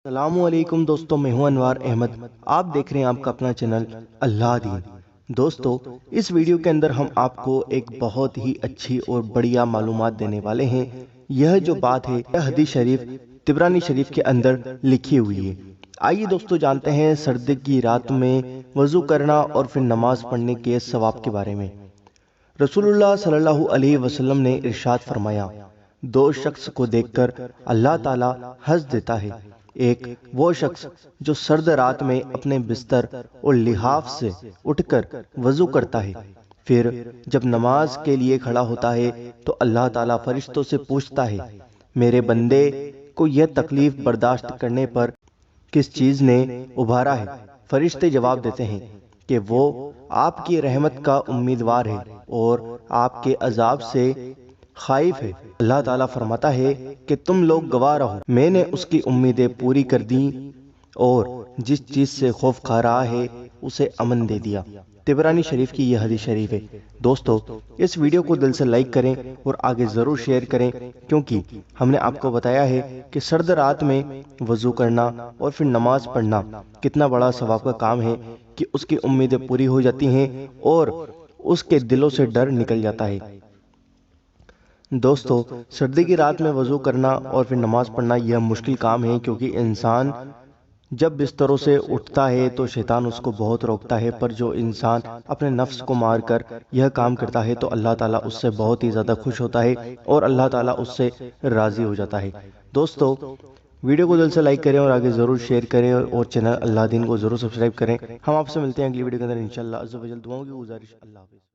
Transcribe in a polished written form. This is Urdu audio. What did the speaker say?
السلام علیکم دوستو، میں ہوں انوار احمد۔ آپ دیکھ رہے ہیں آپ کا اپنا چینل اللہ دین۔ دوستو، اس ویڈیو کے اندر ہم آپ کو ایک بہت ہی اچھی اور بڑھیا معلومات دینے والے ہیں۔ یہ جو بات ہے یہ حدیث شریف طبرانی شریف کے اندر لکھی ہوئی ہے۔ آئیے دوستو جانتے ہیں سردی کی رات میں وضو کرنا اور پھر نماز پڑھنے کے ثواب کے بارے میں۔ رسول اللہ صلی اللہ علیہ وسلم نے ارشاد فرمایا، دو شخص کو دیکھ کر اللہ تعالی ہنس دیتا ہے۔ ایک وہ شخص جو سرد رات میں اپنے بستر اور لحاف سے اٹھ کر وضو کرتا ہے، پھر جب نماز کے لیے کھڑا ہوتا ہے تو اللہ تعالیٰ فرشتوں سے پوچھتا ہے، میرے بندے کو یہ تکلیف برداشت کرنے پر کس چیز نے ابھارا ہے؟ فرشتے جواب دیتے ہیں کہ وہ آپ کی رحمت کا امیدوار ہے اور آپ کے عذاب سے خائف ہے۔ اللہ تعالیٰ فرماتا ہے کہ تم لوگ گواہ رہو، میں نے اس کی امیدیں پوری کر دیں اور جس چیز سے خوف کھا رہا ہے اسے امن دے دیا۔ طبرانی شریف کی یہ حدیث شریف ہے۔ دوستو، اس ویڈیو کو دل سے لائک کریں اور آگے ضرور شیئر کریں، کیونکہ ہم نے آپ کو بتایا ہے کہ سرد رات میں وضو کرنا اور پھر نماز پڑھنا کتنا بڑا ثواب کا کام ہے کہ اس کی امیدیں پوری ہو جاتی ہیں اور اس کے دلوں سے ڈر نکل جاتا ہے۔ دوستو، سردی کی رات میں وضو کرنا اور پھر نماز پڑھنا یہ مشکل کام ہے، کیونکہ انسان جب بستروں سے اٹھتا ہے تو شیطان اس کو بہت روکتا ہے، پر جو انسان اپنے نفس کو مار کر یہ کام کرتا ہے تو اللہ تعالیٰ اس سے بہت ہی زیادہ خوش ہوتا ہے اور اللہ تعالیٰ اس سے راضی ہو جاتا ہے۔ دوستو، ویڈیو کو دل سے لائک کریں اور آگے ضرور شیئر کریں اور چینل اللہ دین کو ضرور سبسکرائب کریں۔ ہم آپ سے ملتے ہیں اگلی ویڈیو کے اندر انشاءاللہ عز و جل۔ دعاؤں کی گزارش۔ اللہ حافظ۔